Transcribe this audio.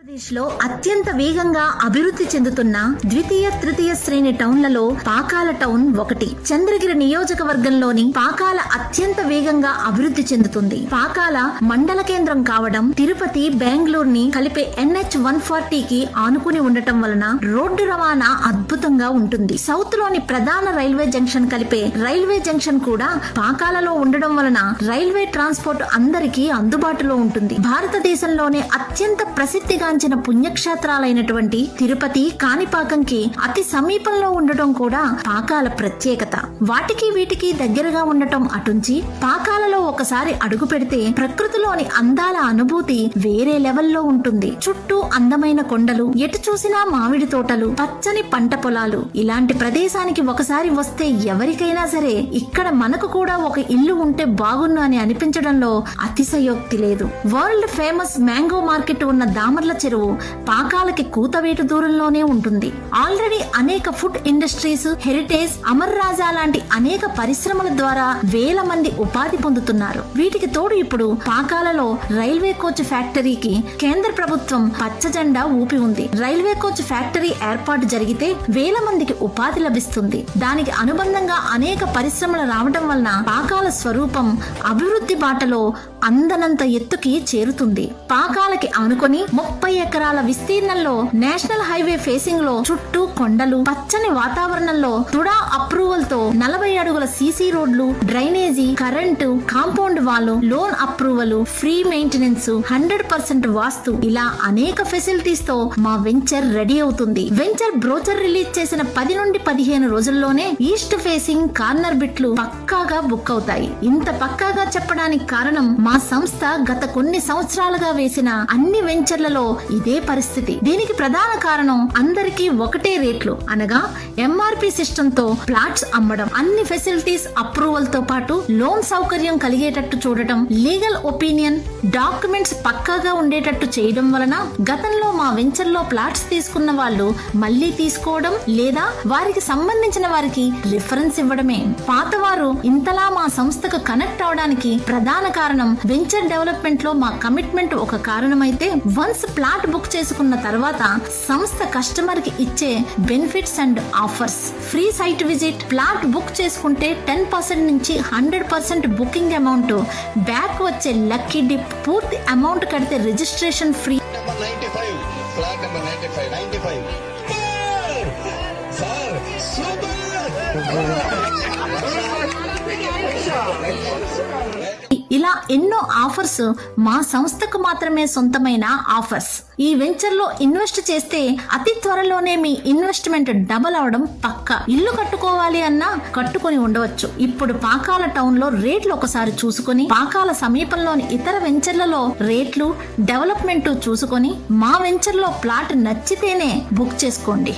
ఆంధ్రప్రదేశ్ లో అత్యంత వేగంగా అభివృద్ధి చెందుతున్న ద్వితీయ తృతీయ శ్రేణి టౌన్లలో పాకాల టౌన్ ఒకటి. చంద్రగిరి నియోజకవర్గంలోని పాకాల అత్యంత వేగంగా అభివృద్ధి చెందుతుంది. పాకాల మండల కేంద్రం కావడం, తిరుపతి, బెంగళూరుని కలిపే NH 140 కి ఆనుకుని ఉండటం వలన రోడ్డు రవాణా అద్భుతంగా ఉంటుంది. సౌత్ లోని ప్రధాన రైల్వే జంక్షన్ కలిపే రైల్వే జంక్షన్ కూడా పాకాలలో ఉండడం వలన రైల్వే ట్రాన్స్పోర్ట్ అందరికీ అందుబాటులో ఉంటుంది. భారతదేశంలోనే అత్యంత ప్రసిద్ధిగాంచిన పుణ్యక్షేత్రాలైనటువంటి తిరుపతి, కాణిపాకంకి అతి సమీపంలో ఉండటం కూడా పాకాల ప్రత్యేకత. వాటికి వీటికి దగ్గరగా ఉండటం అటుంచి పాకాలలో ఒకసారి అడుగు పెడితే ప్రకృతిలోని అందాల అనుభూతి వేరే లెవెల్లో ఉంటుంది. చుట్టూ అందమైన కొండలు, ఎటు చూసినా మామిడి తోటలు, పచ్చని పంట పొలాలు. ఇలాంటి ప్రదేశానికి ఒకసారి వస్తే ఎవరికైనా సరే ఇక్కడ మనకు కూడా ఒక ఇల్లు ఉంటే బాగున్ను అని అనిపించడంలో అతిశయోక్తి లేదు. వరల్డ్ ఫేమస్ మ్యాంగో మార్కెట్ ఉన్న దామర్ల చెరువు పాకాలకి కూతవేటు దూరంలోనే ఉంటుంది. ఆల్రెడీ అనేక ఫుడ్ ఇండస్ట్రీస్, హెరిటేజ్, అమర్ రాజా లాంటి అనేక పరిశ్రమల ద్వారా వేల మంది ఉపాధి పొందుతున్నారు. వీటికి తోడు ఇప్పుడు పాకాలలో రైల్వే కోచ్ ఫ్యాక్టరీకి కేంద్ర ప్రభుత్వం పచ్చ జెండా ఊపి ఉంది. రైల్వే కోచ్ ఫ్యాక్టరీ ఏర్పాటు జరిగితే వేల మందికి ఉపాధి లభిస్తుంది. దానికి అనుబంధంగా అనేక పరిశ్రమలు రావడం వలన పాకాల స్వరూపం అభివృద్ధి బాటలో అందనంత ఎత్తుకి చేరుతుంది. పాకాలకి ఆనుకొని 30 ఎకరాల విస్తీర్ణంలో నేషనల్ హైవే ఫేసింగ్ లో చుట్టూ కొండలు, పచ్చని వాతావరణంలో తుడా అప్రూవల్ తో 40 అడుగుల సీసీ రోడ్లు, drainage, current, compound wall, loan approval, free maintenance, 100% వాస్తు, ఇలా అనేక ఫెసిలిటీస్ తో మా వెంచర్ రెడీ అవుతుంది. వెంచర్ బ్రోచర్ రిలీజ్ చేసిన 10 నుండి 15 రోజుల్లోనే ఈస్ట్ ఫేసింగ్ కార్నర్ బిట్లు పక్కాగా బుక్ అవుతాయి. ఇంత పక్కాగా చెప్పడానికి కారణం మా సంస్థ గత కొన్ని సంవత్సరాలుగా వేసిన అన్ని వెంచర్లలో ఇదే పరిస్థితి. దీనికి ప్రధాన కారణం అందరికీ ఒకటే రేట్లు అనగా MRP సిస్టమ్ తో ప్లాట్స్ అమ్మడం, అన్ని ఫెసిలిటీస్ అప్రూవల్ తో పాటు లోన్ సౌకర్యం కలిగేటట్టు చూడటం, లీగల్ ఒపీనియన్, డాక్యుమెంట్స్ పక్కాగా ఉండేటట్టు చేయడం వలన గతంలో మా వెంచర్ లో ప్లాట్స్ తీసుకున్న వాళ్ళు మళ్లీ తీసుకోవడం లేదా వారికి సంబంధించిన వారికి రిఫరెన్స్ ఇవ్వడమే. పాతవారు ఇంతలా మా సంస్థకు కనెక్ట్ అవడానికి ప్రధాన కారణం వెంచర్ డెవలప్మెంట్ లో మా కమిట్మెంట్ ఒక కారణమైతే, వన్స్ ప్లాట్ బుక్ చేసుకున్న తర్వాత సంస్థ కస్టమర్ కి ఇచ్చే benefits and offers, free site visit, plot book చేసుకుంటే 10% నుంచి 100% బుకింగ్ అమౌంట్ బ్యాక్ వచ్చే లక్కీ డిప్, పూర్తి అమౌంట్ కడితే రిజిస్ట్రేషన్ ఫ్రీ. ఇలా ఎన్నో ఆఫర్స్ మా సంస్థకు మాత్రమే సొంతమైన ఆఫర్స్. ఈ వెంచర్ లో ఇన్వెస్ట్ చేస్తే అతి త్వరలోనే మీ ఇన్వెస్ట్మెంట్ డబల్ అవడం పక్కా. ఇల్లు కట్టుకోవాలి అన్నా కట్టుకొని ఉండవచ్చు. ఇప్పుడు పాకాల టౌన్ లో రేట్లు ఒకసారి చూసుకొని, పాకాల సమీపంలోని ఇతర వెంచర్లలో రేట్లు, డెవలప్మెంట్ చూసుకొని మా వెంచర్ లో ప్లాట్ నచ్చితేనే బుక్ చేసుకోండి.